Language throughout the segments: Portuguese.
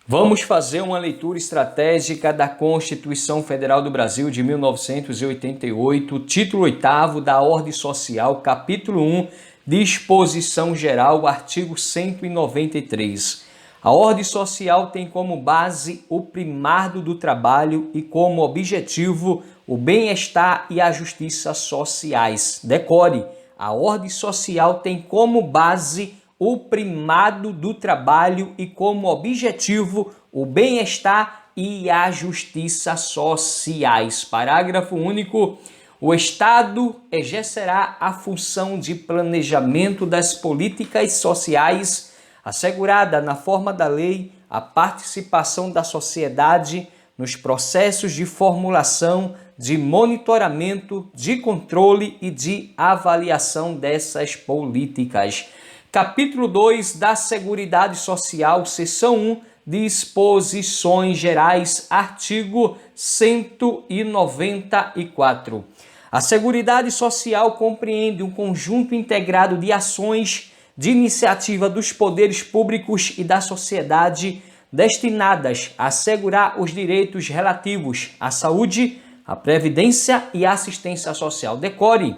Vamos fazer uma leitura estratégica da Constituição Federal do Brasil de 1988, título 8º da Ordem Social, capítulo 1, disposição geral, artigo 193. A ordem social tem como base o primário do trabalho e como objetivo o bem-estar e a justiça sociais. Decore, a ordem social tem como base o primário do trabalho e como objetivo o bem-estar e a justiça sociais. Parágrafo único. O Estado exercerá a função de planejamento das políticas sociais, assegurada na forma da lei a participação da sociedade nos processos de formulação, de monitoramento, de controle e de avaliação dessas políticas. Capítulo 2 da Seguridade Social, seção 1, disposições gerais, artigo 194. A Seguridade Social compreende um conjunto integrado de ações de iniciativa dos poderes públicos e da sociedade destinadas a assegurar os direitos relativos à saúde, à previdência e à assistência social. Decore,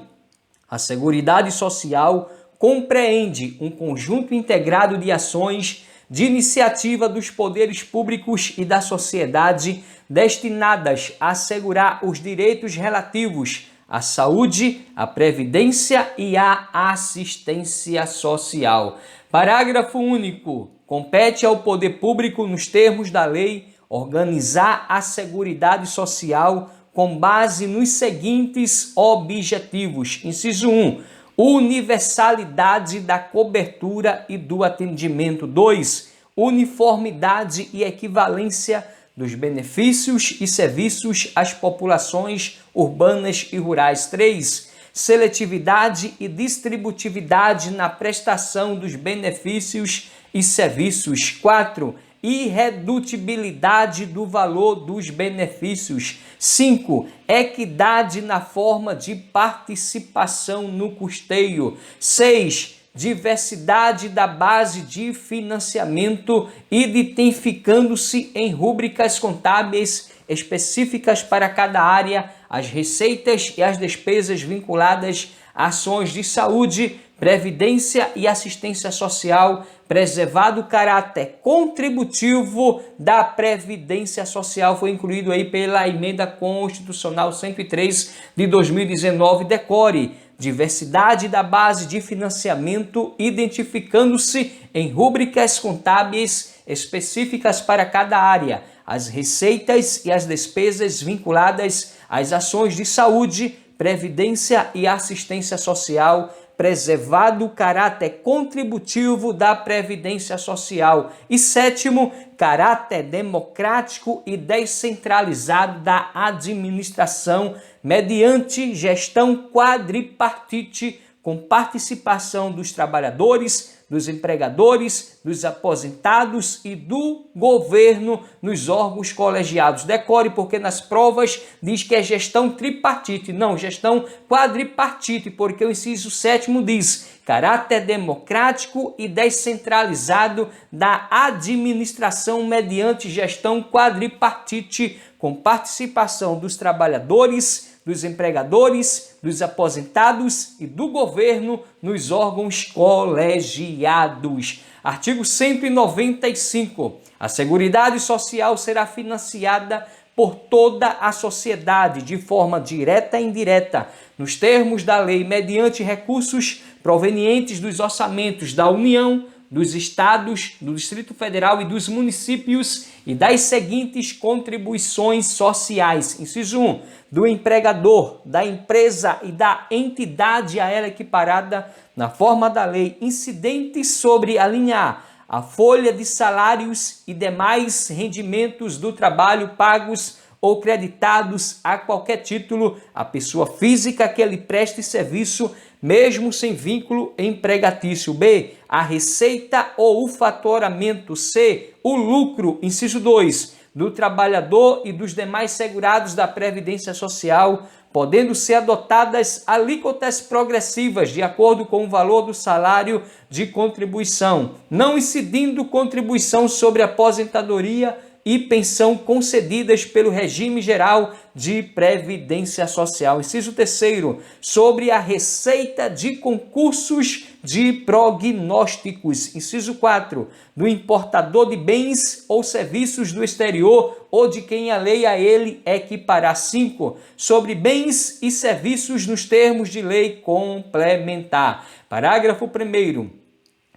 a Seguridade Social compreende um conjunto integrado de ações de iniciativa dos poderes públicos e da sociedade destinadas a assegurar os direitos relativos à saúde, à previdência e à assistência social. Parágrafo único. Compete ao poder público, nos termos da lei, organizar a Seguridade Social com base nos seguintes objetivos. Inciso 1. Universalidade da cobertura e do atendimento. 2. Uniformidade e equivalência dos benefícios e serviços às populações urbanas e rurais. 3. Seletividade e distributividade na prestação dos benefícios e serviços. 4. Irredutibilidade do valor dos benefícios. 5. Equidade na forma de participação no custeio. 6. Diversidade da base de financiamento, identificando-se em rúbricas contábeis específicas para cada área as receitas e as despesas vinculadas a ações de saúde, previdência e assistência social, preservado o caráter contributivo da Previdência Social, foi incluído aí pela Emenda Constitucional 103 de 2019. Decore, diversidade da base de financiamento, identificando-se em rúbricas contábeis específicas para cada área, as receitas e as despesas vinculadas às ações de saúde, previdência e assistência social, preservado o caráter contributivo da Previdência Social. E 7º, caráter democrático e descentralizado da administração mediante gestão quadripartite com participação dos trabalhadores, dos empregadores, dos aposentados e do governo nos órgãos colegiados. Decore, porque nas provas diz que é gestão tripartite. Não, gestão quadripartite, porque o inciso 7º diz caráter democrático e descentralizado da administração mediante gestão quadripartite com participação dos trabalhadores, dos empregadores, dos aposentados e do governo nos órgãos colegiados. Artigo 195. A Seguridade Social será financiada por toda a sociedade, de forma direta e indireta, nos termos da lei, mediante recursos provenientes dos orçamentos da União, dos estados, do Distrito Federal e dos municípios e das seguintes contribuições sociais. Inciso 1. Do empregador, da empresa e da entidade a ela equiparada na forma da lei, incidentes sobre a linha A, a folha de salários e demais rendimentos do trabalho pagos ou creditados a qualquer título à pessoa física que lhe preste serviço, mesmo sem vínculo empregatício. B. A receita ou o faturamento. C. O lucro, inciso 2, do trabalhador e dos demais segurados da Previdência Social podendo ser adotadas alíquotas progressivas de acordo com o valor do salário de contribuição, não incidindo contribuição sobre aposentadoria e pensão concedidas pelo regime geral de previdência social. Inciso 3º, sobre a receita de concursos de prognósticos. Inciso 4, do importador de bens ou serviços do exterior ou de quem a lei a ele equiparar. 5, sobre bens e serviços nos termos de lei complementar. Parágrafo 1º,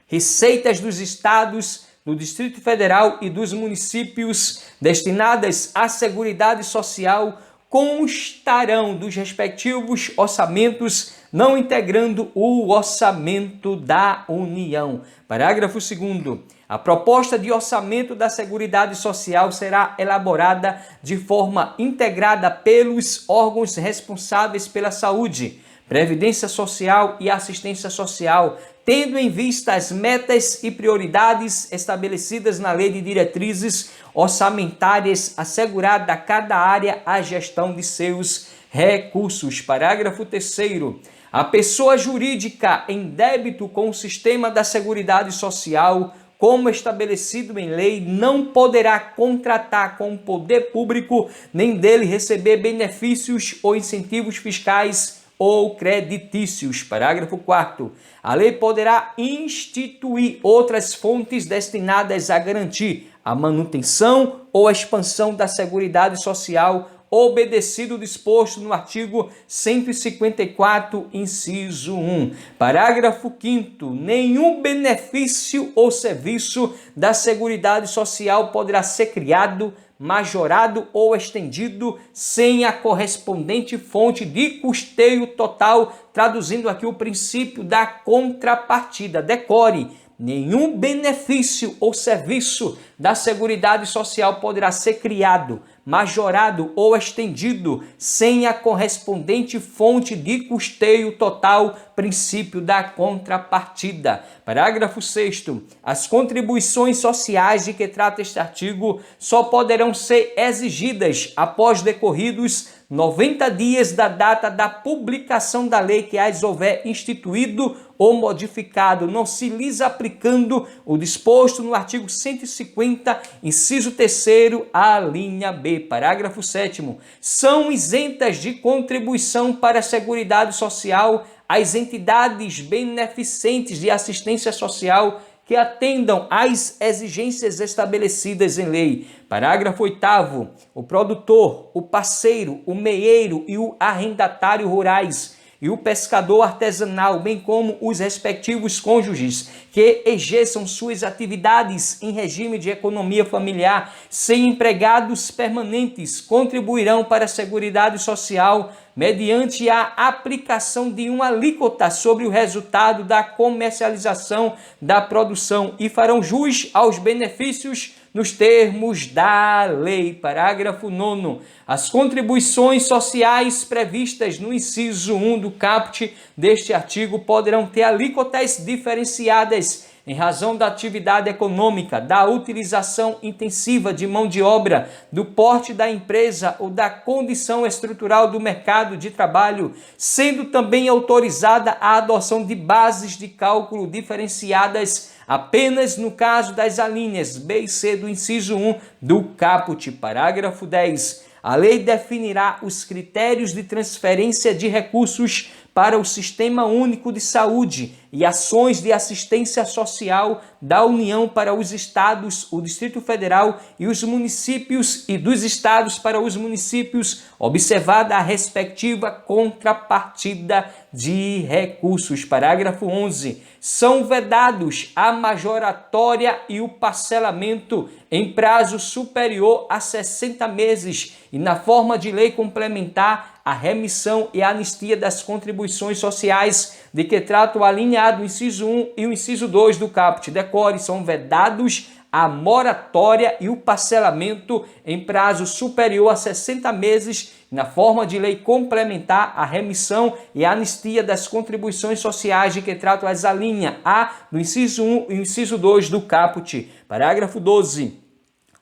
receitas dos estados, do Distrito Federal e dos municípios destinadas à Seguridade Social constarão dos respectivos orçamentos, não integrando o orçamento da União. Parágrafo 2º. A proposta de orçamento da Seguridade Social será elaborada de forma integrada pelos órgãos responsáveis pela saúde, Previdência Social e Assistência Social, tendo em vista as metas e prioridades estabelecidas na Lei de Diretrizes Orçamentárias, assegurada a cada área a gestão de seus recursos. Parágrafo 3º. A pessoa jurídica em débito com o sistema da Seguridade Social, como estabelecido em lei, não poderá contratar com o poder público nem dele receber benefícios ou incentivos fiscais ou creditícios. Parágrafo 4º. A lei poderá instituir outras fontes destinadas a garantir a manutenção ou a expansão da Seguridade Social, obedecido o disposto no artigo 154, inciso 1. Parágrafo 5º. Nenhum benefício ou serviço da Seguridade Social poderá ser criado, majorado ou estendido sem a correspondente fonte de custeio total, traduzindo aqui o princípio da contrapartida. Decore: nenhum benefício ou serviço da Seguridade Social poderá ser criado, majorado ou estendido sem a correspondente fonte de custeio total, princípio da contrapartida. Parágrafo 6º. As contribuições sociais de que trata este artigo só poderão ser exigidas após decorridos 90 dias da data da publicação da lei que as houver instituído ou modificado, não se lhes aplicando o disposto no artigo 150, inciso 3º, a linha B. Parágrafo 7º. São isentas de contribuição para a Seguridade Social as entidades beneficentes de assistência social que atendam às exigências estabelecidas em lei. Parágrafo 8º. O produtor, o parceiro, o meeiro e o arrendatário rurais e o pescador artesanal, bem como os respectivos cônjuges que exerçam suas atividades em regime de economia familiar sem empregados permanentes, contribuirão para a Seguridade Social mediante a aplicação de uma alíquota sobre o resultado da comercialização da produção e farão jus aos benefícios nos termos da lei. Parágrafo 9º. As contribuições sociais previstas no inciso 1 do caput deste artigo poderão ter alíquotas diferenciadas em razão da atividade econômica, da utilização intensiva de mão de obra, do porte da empresa ou da condição estrutural do mercado de trabalho, sendo também autorizada a adoção de bases de cálculo diferenciadas apenas no caso das alíneas B e C do inciso 1 do caput. Parágrafo 10. A lei definirá os critérios de transferência de recursos para o Sistema Único de Saúde e ações de assistência social da União para os estados, o Distrito Federal e os municípios e dos estados para os municípios, observada a respectiva contrapartida de recursos. Parágrafo 11. São vedados a majoratória e o parcelamento em prazo superior a 60 meses e, na forma de lei complementar, a remissão e a anistia das contribuições sociais de que trata o alinhado, o inciso 1 e o inciso 2 do caput. Decore: são vedados a moratória e o parcelamento em prazo superior a 60 meses, na forma de lei complementar, a remissão e a anistia das contribuições sociais de que tratam as alíneas A do inciso 1 e o inciso 2 do caput. Parágrafo 12.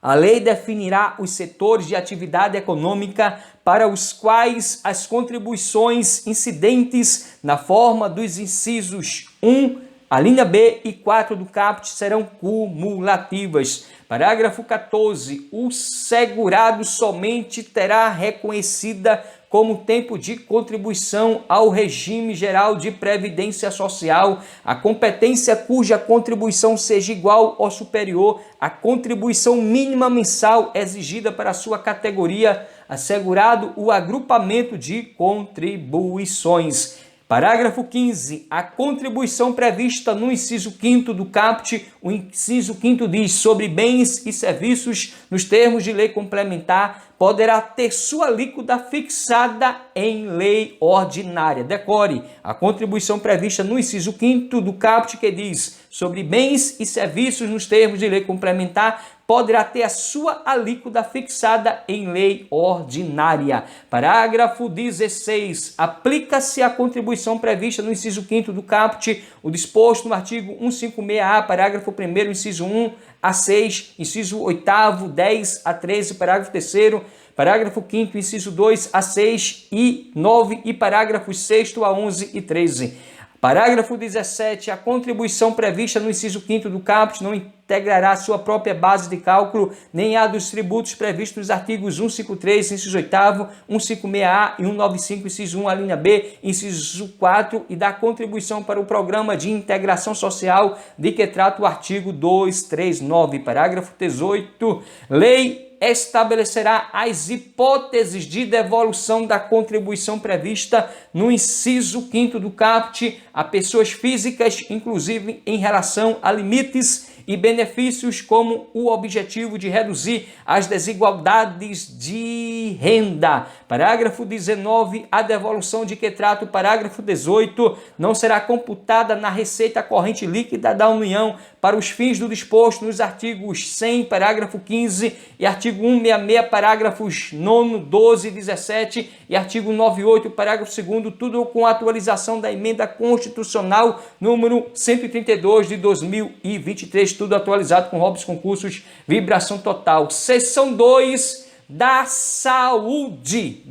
A lei definirá os setores de atividade econômica para os quais as contribuições incidentes na forma dos incisos 1, a linha B e 4 do caput serão cumulativas. Parágrafo 14. O segurado somente terá reconhecida como tempo de contribuição ao regime geral de previdência social a competência cuja contribuição seja igual ou superior à contribuição mínima mensal exigida para a sua categoria, assegurado o agrupamento de contribuições. Parágrafo 15. A contribuição prevista no inciso 5º do caput, o inciso 5º diz sobre bens e serviços nos termos de lei complementar, poderá ter sua alíquota fixada em lei ordinária. Decore, a contribuição prevista no inciso 5º do caput que diz sobre bens e serviços nos termos de lei complementar poderá ter a sua alíquota fixada em lei ordinária. Parágrafo 16. Aplica-se a contribuição prevista no inciso 5º do caput, o disposto no artigo 156-A, parágrafo 1º, inciso 1 a 6, inciso 8º, 10 a 13, parágrafo 3º, parágrafo 5º, inciso 2 a 6 e 9 e parágrafos 6º a 11 e 13. Parágrafo 17. A contribuição prevista no inciso 5º do caput não integrará sua própria base de cálculo, nem a dos tributos previstos nos artigos 153, inciso 8º, 156-A e 195, inciso 1, a linha B, inciso 4, e da contribuição para o Programa de Integração Social, de que trata o artigo 239. Parágrafo 18. Lei estabelecerá as hipóteses de devolução da contribuição prevista no inciso 5º do caput a pessoas físicas, inclusive em relação a limites e benefícios como o objetivo de reduzir as desigualdades de renda. Parágrafo 19. A devolução de que trata o parágrafo 18 não será computada na receita corrente líquida da União para os fins do disposto nos artigos 100, parágrafo 15 e artigo 166, parágrafos 9, 12 e 17 e artigo 98, parágrafo 2º, tudo com atualização da emenda constitucional número 132 de 2023, tudo atualizado com Robson Concursos, vibração total. Seção 2 da saúde.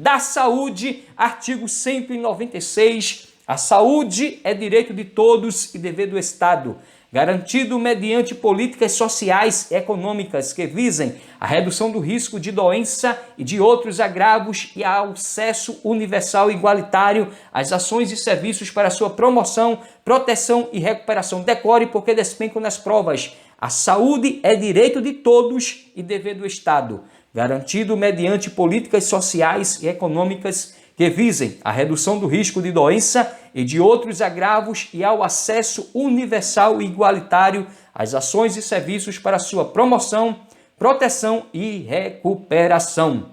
Artigo 196. A saúde é direito de todos e dever do Estado, garantido mediante políticas sociais e econômicas que visem a redução do risco de doença e de outros agravos e ao acesso universal e igualitário às ações e serviços para sua promoção, proteção e recuperação. Decore porque despencam nas provas. A saúde é direito de todos e dever do Estado, garantido mediante políticas sociais e econômicas que visem a redução do risco de doença e de outros agravos e ao acesso universal e igualitário às ações e serviços para sua promoção, proteção e recuperação.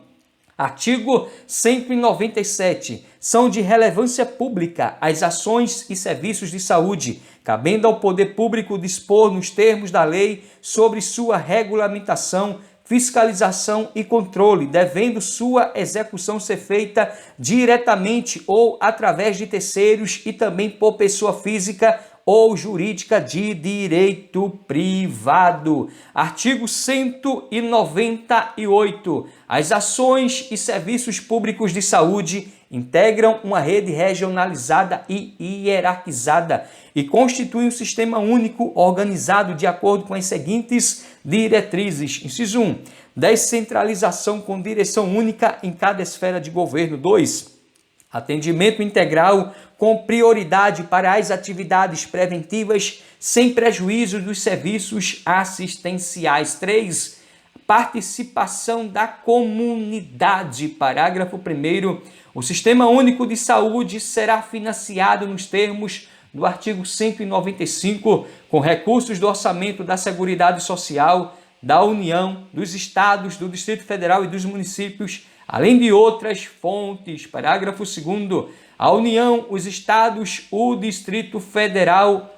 Artigo 197. São de relevância pública as ações e serviços de saúde, cabendo ao poder público dispor nos termos da lei sobre sua regulamentação, fiscalização e controle, devendo sua execução ser feita diretamente ou através de terceiros e também por pessoa física ou jurídica de direito privado. Artigo 198. As ações e serviços públicos de saúde integram uma rede regionalizada e hierarquizada e constituem um sistema único organizado de acordo com as seguintes diretrizes. Inciso 1. Descentralização com direção única em cada esfera de governo. 2. Atendimento integral com prioridade para as atividades preventivas sem prejuízo dos serviços assistenciais. 3. Participação da comunidade. Parágrafo 1º. O Sistema Único de Saúde será financiado nos termos do artigo 195 com recursos do orçamento da Seguridade Social, da União, dos Estados, do Distrito Federal e dos municípios, além de outras fontes. Parágrafo 2º. A União, os Estados, o Distrito Federal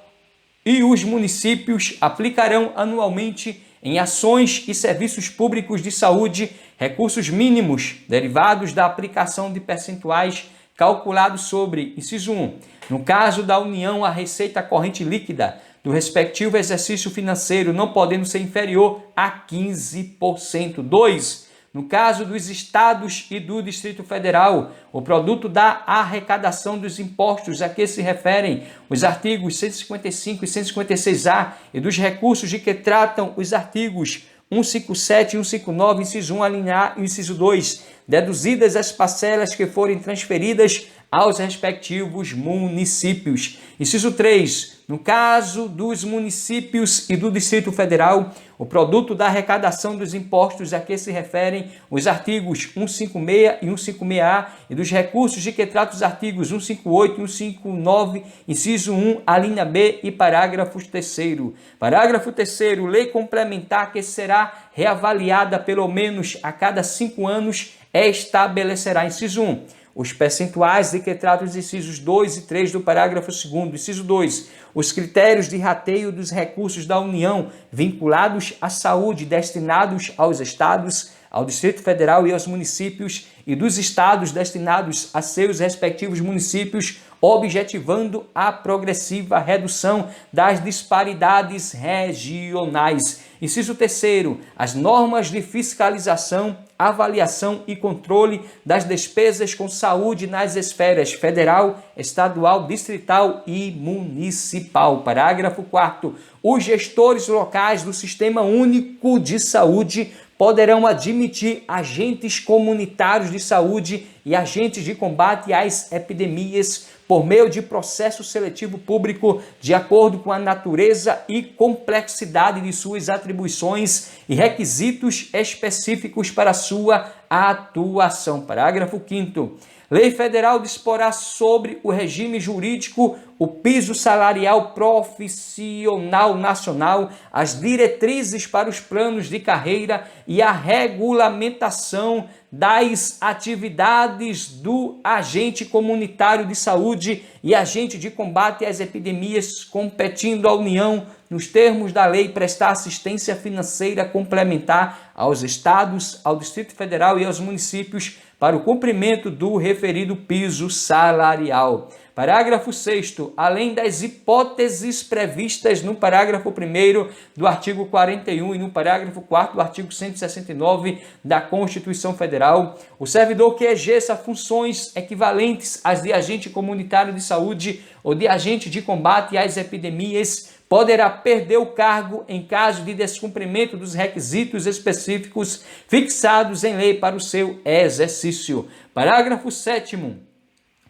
e os municípios aplicarão anualmente em ações e serviços públicos de saúde recursos mínimos derivados da aplicação de percentuais calculados sobre, inciso 1, no caso da União, a receita corrente líquida do respectivo exercício financeiro, não podendo ser inferior a 15%. 2. No caso dos estados e do Distrito Federal, o produto da arrecadação dos impostos a que se referem os artigos 155 e 156A e dos recursos de que tratam os artigos 157 e 159, inciso 1, alínea A e inciso 2, deduzidas as parcelas que forem transferidas aos respectivos municípios. Inciso 3. No caso dos municípios e do Distrito Federal, o produto da arrecadação dos impostos a que se referem os artigos 156 e 156A e dos recursos de que tratam os artigos 158 e 159, inciso 1, alínea B e parágrafo 3º. Parágrafo 3º. Lei complementar que será reavaliada pelo menos a cada 5 anos estabelecerá, inciso 1, os percentuais de que tratam os incisos 2 e 3 do parágrafo 2º. Inciso 2. Os critérios de rateio dos recursos da União vinculados à saúde destinados aos estados, ao Distrito Federal e aos municípios e dos estados destinados a seus respectivos municípios, objetivando a progressiva redução das disparidades regionais. Inciso 3º. As normas de fiscalização, avaliação e controle das despesas com saúde nas esferas federal, estadual, distrital e municipal. Parágrafo 4º. Os gestores locais do Sistema Único de Saúde poderão admitir agentes comunitários de saúde e agentes de combate às epidemias por meio de processo seletivo público de acordo com a natureza e complexidade de suas atribuições e requisitos específicos para sua atuação. Parágrafo 5º. Lei Federal disporá sobre o regime jurídico, o piso salarial profissional nacional, as diretrizes para os planos de carreira e a regulamentação das atividades do agente comunitário de saúde e agente de combate às epidemias, competindo à União, nos termos da lei, prestar assistência financeira complementar aos estados, ao Distrito Federal e aos municípios para o cumprimento do referido piso salarial. Parágrafo 6º. Além das hipóteses previstas no parágrafo 1º do artigo 41 e no parágrafo 4º do artigo 169 da Constituição Federal, o servidor que exerça funções equivalentes às de agente comunitário de saúde ou de agente de combate às epidemias poderá perder o cargo em caso de descumprimento dos requisitos específicos fixados em lei para o seu exercício. Parágrafo 7º.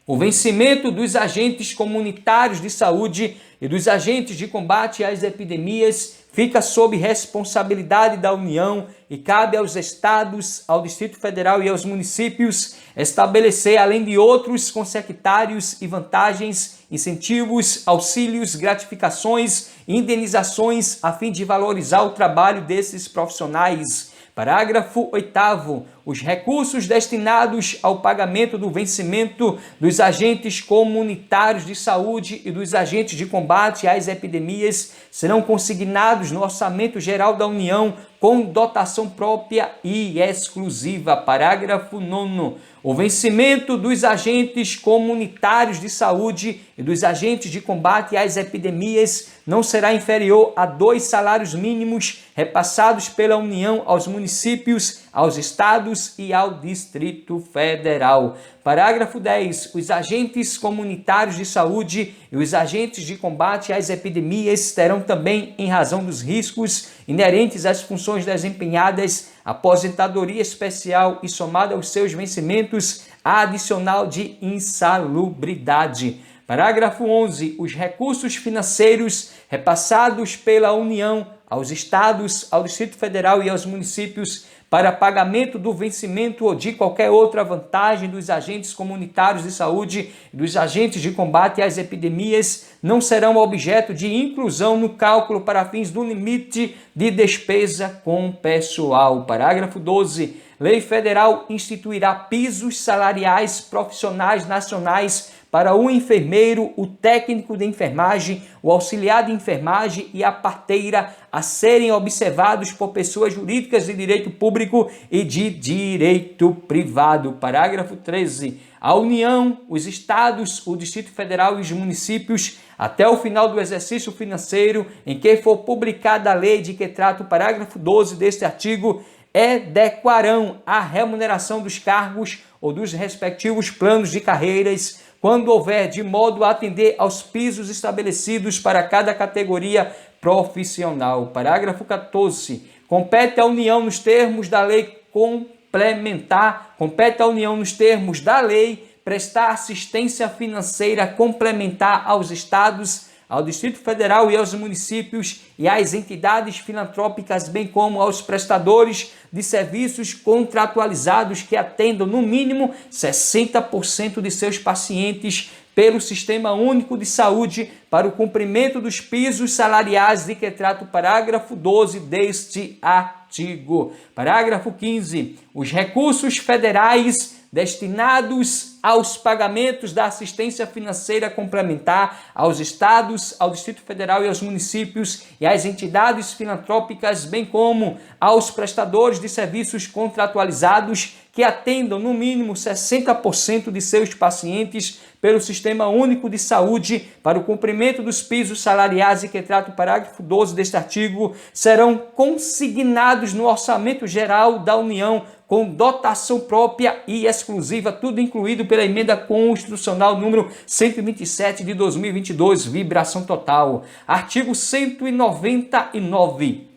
O vencimento dos agentes comunitários de saúde e dos agentes de combate às epidemias fica sob responsabilidade da União e cabe aos estados, ao Distrito Federal e aos municípios estabelecer, além de outros consectários e vantagens, incentivos, auxílios, gratificações e indenizações a fim de valorizar o trabalho desses profissionais. Parágrafo 8º. Os recursos destinados ao pagamento do vencimento dos agentes comunitários de saúde e dos agentes de combate às epidemias serão consignados no Orçamento Geral da União com dotação própria e exclusiva. Parágrafo 9º. O vencimento dos agentes comunitários de saúde e dos agentes de combate às epidemias não será inferior a 2 salários mínimos repassados pela União aos municípios, aos estados e ao Distrito Federal. Parágrafo 10. Os agentes comunitários de saúde e os agentes de combate às epidemias terão também, em razão dos riscos inerentes às funções desempenhadas, aposentadoria especial e, somada aos seus vencimentos, a adicional de insalubridade. Parágrafo 11. Os recursos financeiros repassados pela União aos estados, ao Distrito Federal e aos municípios para pagamento do vencimento ou de qualquer outra vantagem dos agentes comunitários de saúde e dos agentes de combate às epidemias não serão objeto de inclusão no cálculo para fins do limite de despesa com pessoal. Parágrafo 12. Lei Federal instituirá pisos salariais profissionais nacionais para o enfermeiro, o técnico de enfermagem, o auxiliar de enfermagem e a parteira a serem observados por pessoas jurídicas de direito público e de direito privado. Parágrafo 13. A União, os estados, o Distrito Federal e os municípios até o final do exercício financeiro em que for publicada a lei de que trata o parágrafo 12 deste artigo, adequarão a remuneração dos cargos ou dos respectivos planos de carreiras, quando houver, de modo a atender aos pisos estabelecidos para cada categoria profissional. Parágrafo 14. Compete à União, nos termos da lei complementar, prestar assistência financeira complementar aos estados, ao Distrito Federal e aos municípios e às entidades filantrópicas, bem como aos prestadores de serviços contratualizados que atendam no mínimo 60% de seus pacientes pelo Sistema Único de Saúde para o cumprimento dos pisos salariais de que trata o parágrafo 12 deste artigo. Parágrafo 15. Os recursos federais destinados aos pagamentos da assistência financeira complementar aos estados, ao Distrito Federal e aos municípios e às entidades filantrópicas, bem como aos prestadores de serviços contratualizados que atendam no mínimo 60% de seus pacientes pelo Sistema Único de Saúde para o cumprimento dos pisos salariais e que trata o parágrafo 12 deste artigo, serão consignados no Orçamento Geral da União com dotação própria e exclusiva, tudo incluído pela Emenda Constitucional número 127 de 2022, vibração total. Artigo 199.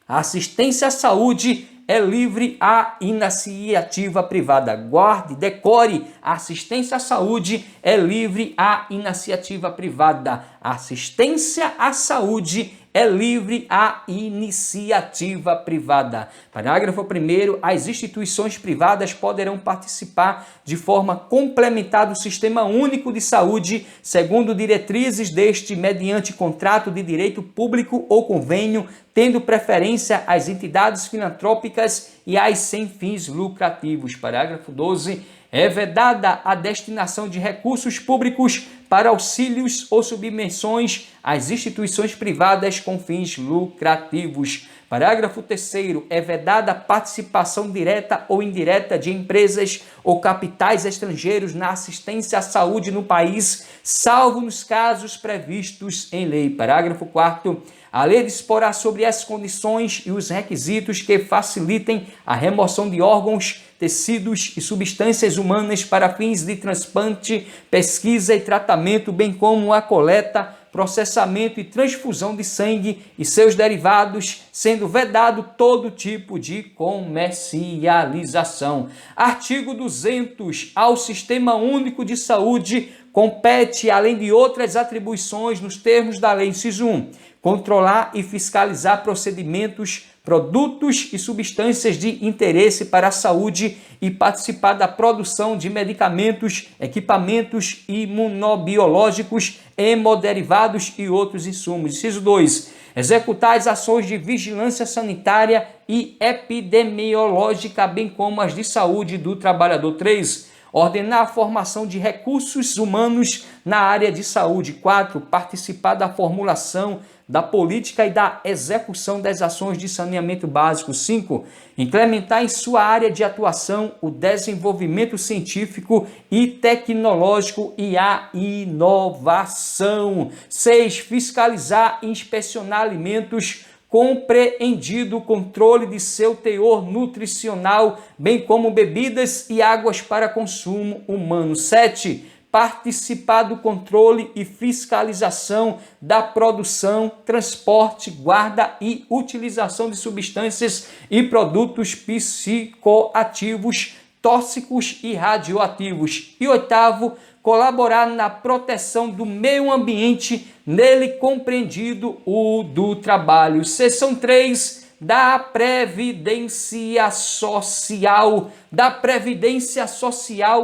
A assistência à saúde é livre à iniciativa privada. Guarde, decore, a assistência à saúde é livre à iniciativa privada. A assistência à saúde é livre à iniciativa privada. Parágrafo 1º. As instituições privadas poderão participar de forma complementar do Sistema Único de Saúde, segundo diretrizes deste, mediante contrato de direito público ou convênio, tendo preferência às entidades filantrópicas e às sem fins lucrativos. Parágrafo 12. É vedada a destinação de recursos públicos para auxílios ou subvenções às instituições privadas com fins lucrativos. Parágrafo 3º. É vedada a participação direta ou indireta de empresas ou capitais estrangeiros na assistência à saúde no país, salvo nos casos previstos em lei. Parágrafo 4º. A lei disporá sobre as condições e os requisitos que facilitem a remoção de órgãos, tecidos e substâncias humanas para fins de transplante, pesquisa e tratamento, bem como a coleta, processamento e transfusão de sangue e seus derivados, sendo vedado todo tipo de comercialização. Artigo 200. Ao Sistema Único de Saúde compete, além de outras atribuições nos termos da lei, inciso 1, controlar e fiscalizar procedimentos, produtos e substâncias de interesse para a saúde e participar da produção de medicamentos, equipamentos imunobiológicos, hemoderivados e outros insumos. Inciso 2. Executar as ações de vigilância sanitária e epidemiológica, bem como as de saúde do trabalhador. 3. Ordenar a formação de recursos humanos na área de saúde. 4. Participar da formulação da política e da execução das ações de saneamento básico. 5. Implementar em sua área de atuação o desenvolvimento científico e tecnológico e a inovação. 6. Fiscalizar e inspecionar alimentos, compreendido o controle de seu teor nutricional, bem como bebidas e águas para consumo humano. 7. Participar do controle e fiscalização da produção, transporte, guarda e utilização de substâncias e produtos psicoativos, tóxicos e radioativos. E 8. Colaborar na proteção do meio ambiente, nele compreendido o do trabalho. Seção 3 da Previdência Social.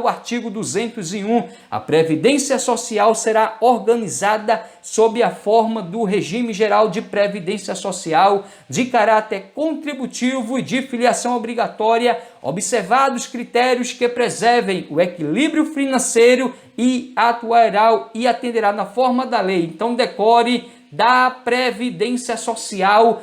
Artigo 201. A Previdência Social será organizada sob a forma do regime geral de Previdência Social de caráter contributivo e de filiação obrigatória, observados critérios que preservem o equilíbrio financeiro e atuará e atenderá na forma da lei. Então decore da Previdência Social.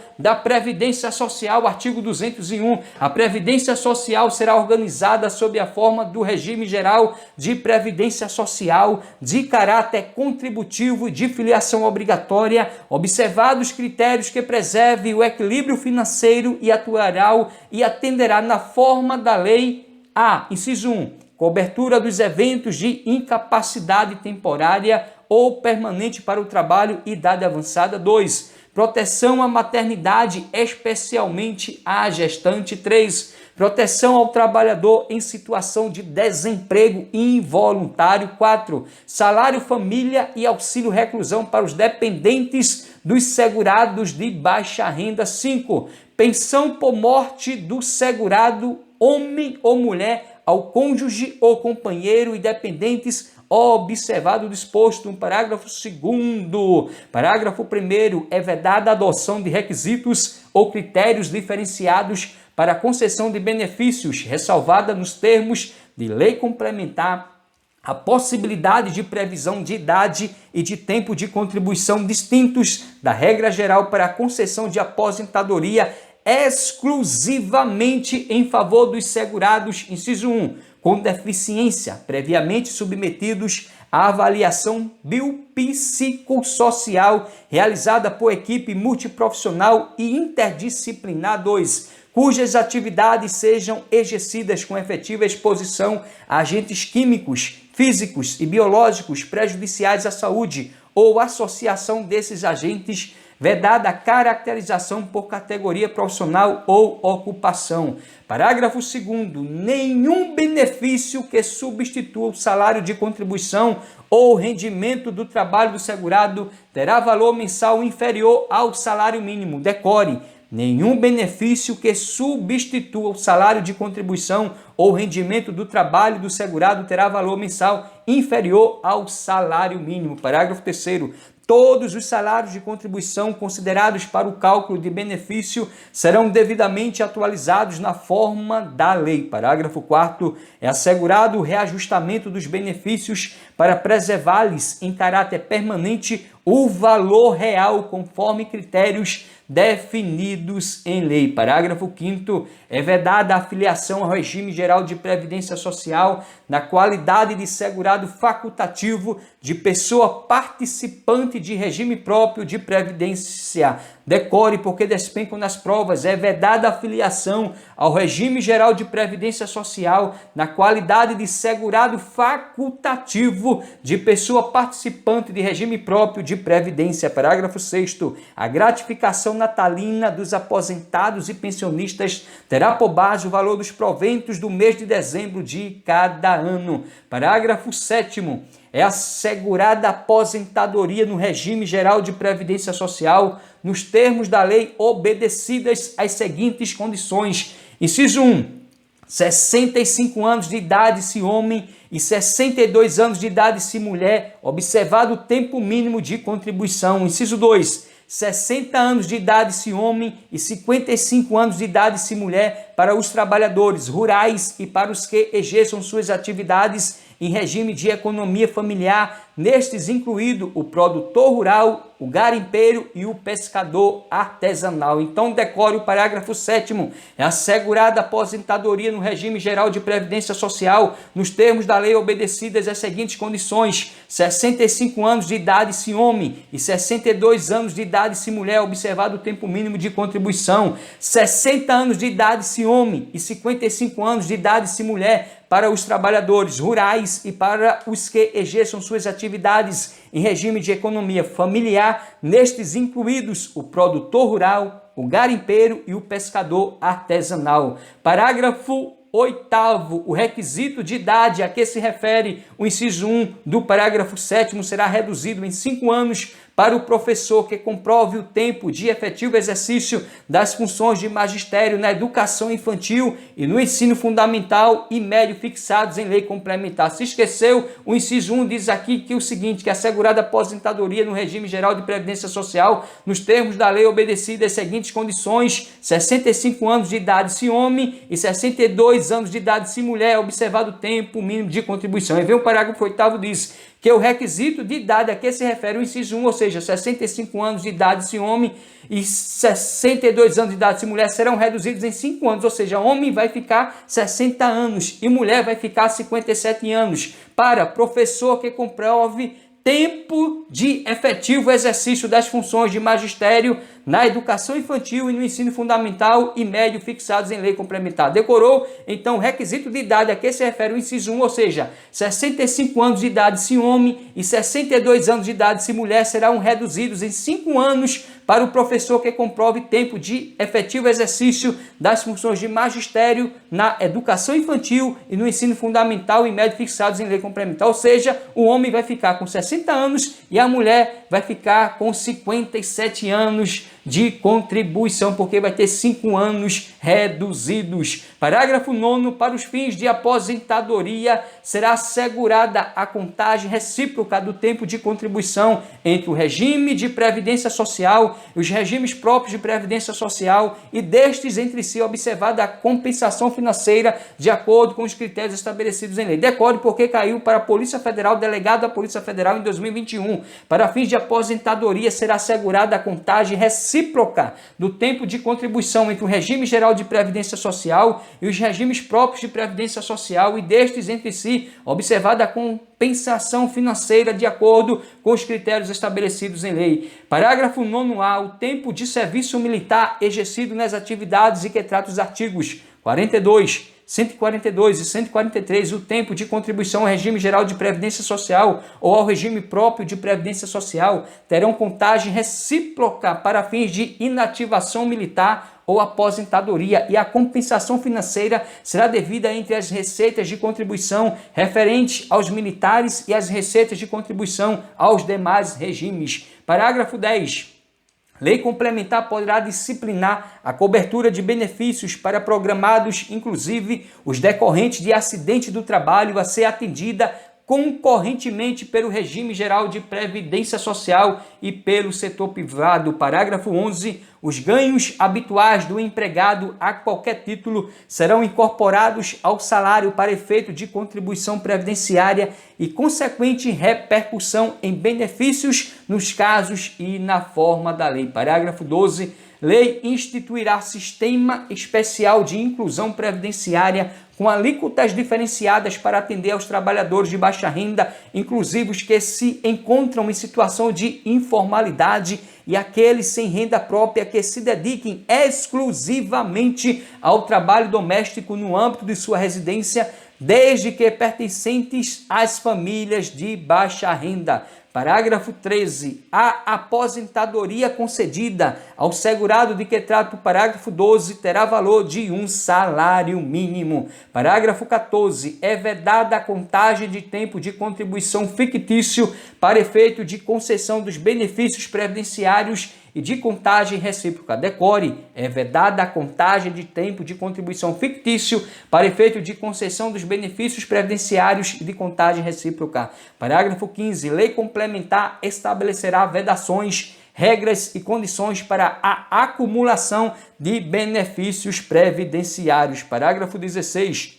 Artigo 201. A Previdência Social será organizada sob a forma do regime geral de Previdência Social de caráter contributivo de filiação obrigatória, observados critérios que preservem o equilíbrio financeiro e atuarial e atenderá na forma da lei a, inciso 1, cobertura dos eventos de incapacidade temporária ou permanente para o trabalho e idade avançada. 2. Proteção à maternidade, especialmente à gestante. 3. Proteção ao trabalhador em situação de desemprego involuntário. 4. Salário família e auxílio reclusão para os dependentes dos segurados de baixa renda. 5. Pensão por morte do segurado, homem ou mulher, ao cônjuge ou companheiro e dependentes, observado o disposto no parágrafo 2º. Parágrafo 1º. É vedada a adoção de requisitos ou critérios diferenciados para a concessão de benefícios, ressalvada nos termos de lei complementar a possibilidade de previsão de idade e de tempo de contribuição distintos da regra geral para a concessão de aposentadoria exclusivamente em favor dos segurados, inciso 1, com deficiência, previamente submetidos à avaliação biopsicossocial realizada por equipe multiprofissional e interdisciplinar. 2, cujas atividades sejam exercidas com efetiva exposição a agentes químicos, físicos e biológicos prejudiciais à saúde ou associação desses agentes, vedada a caracterização por categoria profissional ou ocupação. Parágrafo 2º. Nenhum benefício que substitua o salário de contribuição ou rendimento do trabalho do segurado terá valor mensal inferior ao salário mínimo. Decore. Nenhum benefício que substitua o salário de contribuição ou rendimento do trabalho do segurado terá valor mensal inferior ao salário mínimo. Parágrafo 3º. Todos os salários de contribuição considerados para o cálculo de benefício serão devidamente atualizados na forma da lei. Parágrafo 4º. É assegurado o reajustamento dos benefícios para preservar-lhes em caráter permanente o valor real conforme critérios definidos em lei. Parágrafo 5º. É vedada a filiação ao regime geral de previdência social na qualidade de segurado facultativo de pessoa participante de regime próprio de previdência. Decore, porque despencam nas provas. É vedada a filiação ao regime geral de previdência social na qualidade de segurado facultativo de pessoa participante de regime próprio de previdência. Parágrafo 6º. A gratificação natalina dos aposentados e pensionistas terá por base o valor dos proventos do mês de dezembro de cada ano. Parágrafo 7º. É assegurada a aposentadoria no regime geral de previdência social nos termos da lei, obedecidas às seguintes condições. Inciso 1. 65 anos de idade se homem e 62 anos de idade se mulher, observado o tempo mínimo de contribuição. Inciso 2. 60 anos de idade se homem e 55 anos de idade se mulher para os trabalhadores rurais e para os que exerçam suas atividades em regime de economia familiar, nestes incluído o produtor rural, o garimpeiro e o pescador artesanal. Então, decore o parágrafo 7º. É assegurada a aposentadoria no regime geral de previdência social nos termos da lei, obedecidas às seguintes condições: 65 anos de idade se homem e 62 anos de idade se mulher, observado o tempo mínimo de contribuição. 60 anos de idade se homem e 55 anos de idade se mulher para os trabalhadores rurais e para os que exerçam suas atividades em regime de economia familiar, nestes incluídos o produtor rural, o garimpeiro e o pescador artesanal. Parágrafo 8º. O requisito de idade a que se refere o inciso 1 do parágrafo 7º será reduzido em 5 anos para o professor que comprove o tempo de efetivo exercício das funções de magistério na educação infantil e no ensino fundamental e médio fixados em lei complementar. Se esqueceu, o inciso 1 diz aqui que o seguinte, que é assegurada a aposentadoria no regime geral de previdência social nos termos da lei, obedecidas as seguintes condições: 65 anos de idade se homem e 62 anos de idade se mulher, observado o tempo mínimo de contribuição. E vem o parágrafo 8º, diz que o requisito de idade a que se refere o inciso 1, ou seja, 65 anos de idade se homem e 62 anos de idade se mulher, serão reduzidos em 5 anos, ou seja, homem vai ficar 60 anos e mulher vai ficar 57 anos, para professor que comprove tempo de efetivo exercício das funções de magistério na educação infantil e no ensino fundamental e médio fixados em lei complementar. Decorou? Então, o requisito de idade a que se refere o inciso 1, ou seja, 65 anos de idade se homem e 62 anos de idade se mulher, serão reduzidos em 5 anos para o professor que comprove tempo de efetivo exercício das funções de magistério na educação infantil e no ensino fundamental e médio fixados em lei complementar. Ou seja, o homem vai ficar com 60 anos e a mulher vai ficar com 57 anos de contribuição, porque vai ter 5 anos reduzidos. Parágrafo 9º, para os fins de aposentadoria, será assegurada a contagem recíproca do tempo de contribuição entre o regime de previdência social e os regimes próprios de previdência social e destes entre si observada a compensação financeira de acordo com os critérios estabelecidos em lei. Decore porque caiu para a Polícia Federal, delegado da Polícia Federal em 2021. Para fins de aposentadoria, será assegurada a contagem recíproca do tempo de contribuição entre o regime geral de previdência social e os regimes próprios de previdência social e destes entre si, observada a compensação financeira de acordo com os critérios estabelecidos em lei. Parágrafo 9º-A, o tempo de serviço militar exercido nas atividades e que trata os artigos 42, 142 e 143, o tempo de contribuição ao regime geral de previdência social ou ao regime próprio de previdência social terão contagem recíproca para fins de inativação militar ou aposentadoria e a compensação financeira será devida entre as receitas de contribuição referentes aos militares e as receitas de contribuição aos demais regimes. Parágrafo 10. Lei complementar poderá disciplinar a cobertura de benefícios para programados, inclusive os decorrentes de acidente do trabalho, a ser atendida concorrentemente pelo regime geral de previdência social e pelo setor privado. Parágrafo 11. Os ganhos habituais do empregado a qualquer título serão incorporados ao salário para efeito de contribuição previdenciária e consequente repercussão em benefícios nos casos e na forma da lei. Parágrafo 12. Lei instituirá sistema especial de inclusão previdenciária com alíquotas diferenciadas para atender aos trabalhadores de baixa renda, inclusive os que se encontram em situação de informalidade e aqueles sem renda própria que se dediquem exclusivamente ao trabalho doméstico no âmbito de sua residência, desde que pertencentes às famílias de baixa renda. Parágrafo 13. A aposentadoria concedida ao segurado de que trata o parágrafo 12 terá valor de um salário mínimo. Parágrafo 14. É vedada a contagem de tempo de contribuição fictício para efeito de concessão dos benefícios previdenciários e de contagem recíproca. Decore, é vedada a contagem de tempo de contribuição fictício para efeito de concessão dos benefícios previdenciários e de contagem recíproca. Parágrafo 15. Lei complementar estabelecerá vedações, regras e condições para a acumulação de benefícios previdenciários. Parágrafo 16.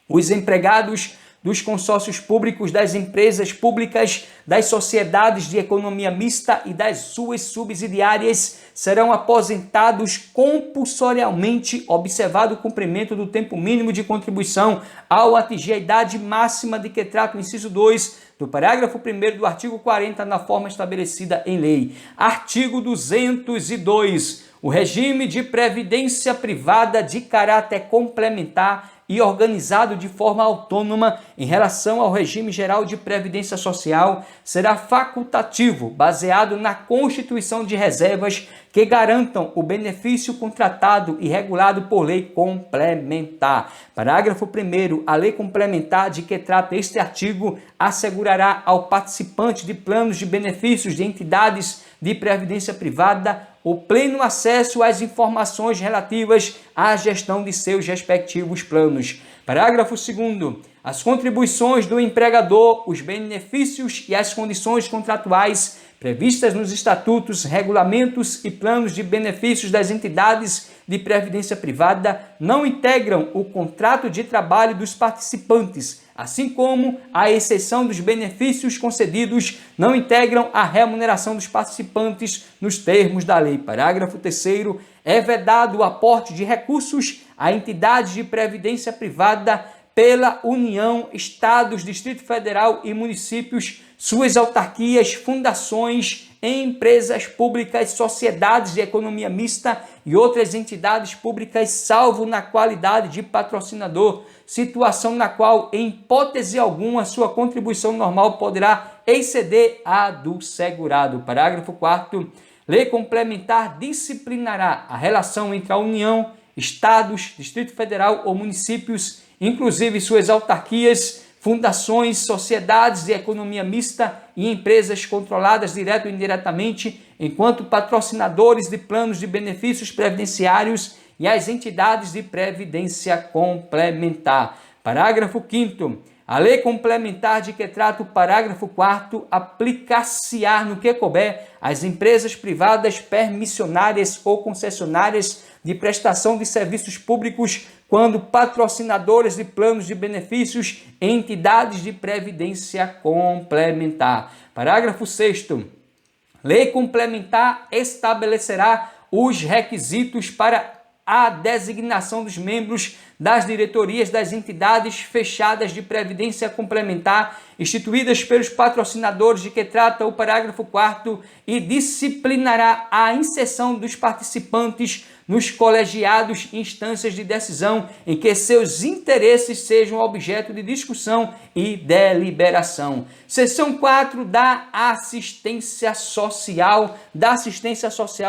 Os empregados dos consórcios públicos, das empresas públicas, das sociedades de economia mista e das suas subsidiárias serão aposentados compulsoriamente, observado o cumprimento do tempo mínimo de contribuição ao atingir a idade máxima de que trata o inciso 2 do parágrafo 1º do artigo 40 na forma estabelecida em lei. Artigo 202. O regime de previdência privada de caráter complementar e organizado de forma autônoma em relação ao regime geral de previdência social será facultativo, baseado na constituição de reservas que garantam o benefício contratado e regulado por lei complementar. Parágrafo 1º. A lei complementar de que trata este artigo assegurará ao participante de planos de benefícios de entidades de previdência privada o pleno acesso às informações relativas à gestão de seus respectivos planos. Parágrafo 2º. As contribuições do empregador, os benefícios e as condições contratuais previstas nos estatutos, regulamentos e planos de benefícios das entidades de previdência privada não integram o contrato de trabalho dos participantes, assim como, à exceção dos benefícios concedidos, não integram a remuneração dos participantes nos termos da lei. Parágrafo 3º. É vedado o aporte de recursos a entidades de previdência privada pela União, Estados, Distrito Federal e municípios, suas autarquias, fundações, empresas públicas, sociedades de economia mista e outras entidades públicas, salvo na qualidade de patrocinador, situação na qual, em hipótese alguma, sua contribuição normal poderá exceder a do segurado. Parágrafo 4º. Lei complementar disciplinará a relação entre a União, Estados, Distrito Federal ou municípios, inclusive suas autarquias, fundações, sociedades de economia mista e empresas controladas direto ou indiretamente, enquanto patrocinadores de planos de benefícios previdenciários e as entidades de previdência complementar. Parágrafo 5º. A lei complementar de que trata o parágrafo 4º aplicar-se-á no que couber às empresas privadas permissionárias ou concessionárias de prestação de serviços públicos quando patrocinadores de planos de benefícios e entidades de previdência complementar. Parágrafo 6º. Lei complementar estabelecerá os requisitos para a designação dos membros das diretorias das entidades fechadas de previdência complementar instituídas pelos patrocinadores de que trata o parágrafo 4º e disciplinará a inserção dos participantes nos colegiados e instâncias de decisão em que seus interesses sejam objeto de discussão e deliberação. Seção 4 da assistência social.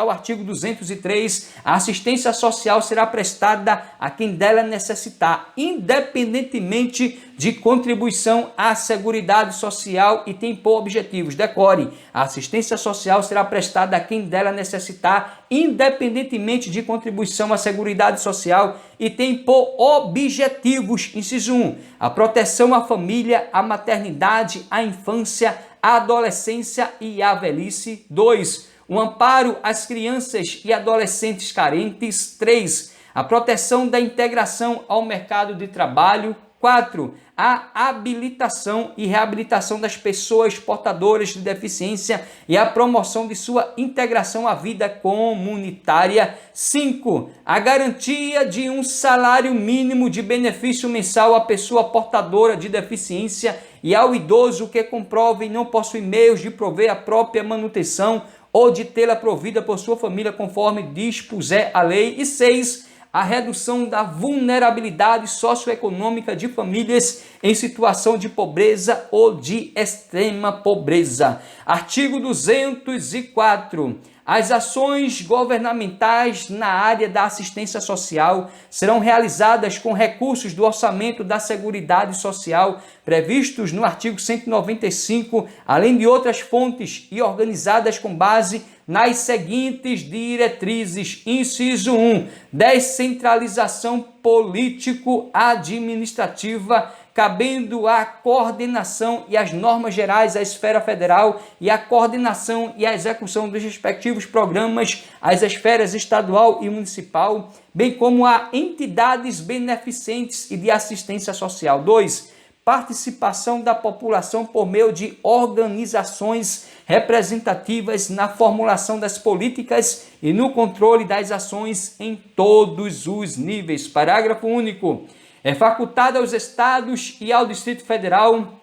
Artigo 203. A assistência social será prestada a quem dela necessitar, independentemente de contribuição à Seguridade Social e tem por objetivos. Decore: a assistência social será prestada a quem dela necessitar, independentemente de contribuição à Seguridade Social e tem por objetivos, inciso 1, a proteção à família, à maternidade, à infância, à adolescência e à velhice. 2, o amparo às crianças e adolescentes carentes. 3, a proteção da integração ao mercado de trabalho. 4, a habilitação e reabilitação das pessoas portadoras de deficiência e a promoção de sua integração à vida comunitária. 5, a garantia de um salário mínimo de benefício mensal à pessoa portadora de deficiência e ao idoso que comprove não possui meios de prover a própria manutenção ou de tê-la provida por sua família conforme dispuser a lei. E 6, a redução da vulnerabilidade socioeconômica de famílias em situação de pobreza ou de extrema pobreza. Artigo 204. As ações governamentais na área da assistência social serão realizadas com recursos do orçamento da Seguridade Social previstos no artigo 195, além de outras fontes e organizadas com base nas seguintes diretrizes. Inciso 1, descentralização político-administrativa, cabendo a coordenação e as normas gerais à esfera federal e a coordenação e a execução dos respectivos programas às esferas estadual e municipal, bem como a entidades beneficentes e de assistência social. 2, participação da população por meio de organizações representativas na formulação das políticas e no controle das ações em todos os níveis. Parágrafo único. É facultado aos estados e ao Distrito Federal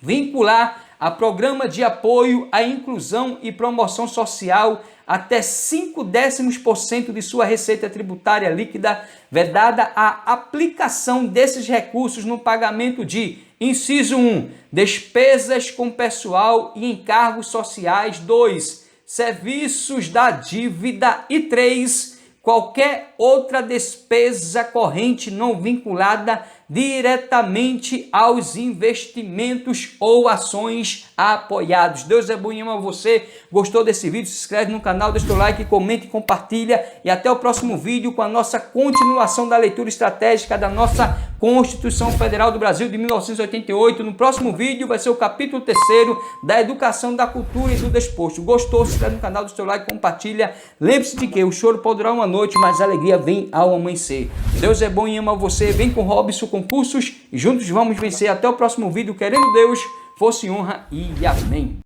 vincular a programa de apoio à inclusão e promoção social até 0,5% de sua receita tributária líquida, vedada a aplicação desses recursos no pagamento de, inciso 1, despesas com pessoal e encargos sociais. 2, serviços da dívida. E 3, qualquer outra despesa corrente não vinculada diretamente aos investimentos ou ações apoiados. Deus é bom e ama você. Gostou desse vídeo? Se inscreve no canal, deixa o like, comente e compartilha. E até o próximo vídeo com a nossa continuação da leitura estratégica da nossa Constituição Federal do Brasil de 1988. No próximo vídeo vai ser o capítulo 3º da educação, da cultura e do desporto. Gostou? Se inscreve no canal, deixa o like, compartilha. Lembre-se de que o choro pode durar uma noite, mas a alegria vem ao amanhecer. Deus é bom e ama você. Vem com Robson Concursos e juntos vamos vencer. Até o próximo vídeo, querendo Deus, força e honra e amém.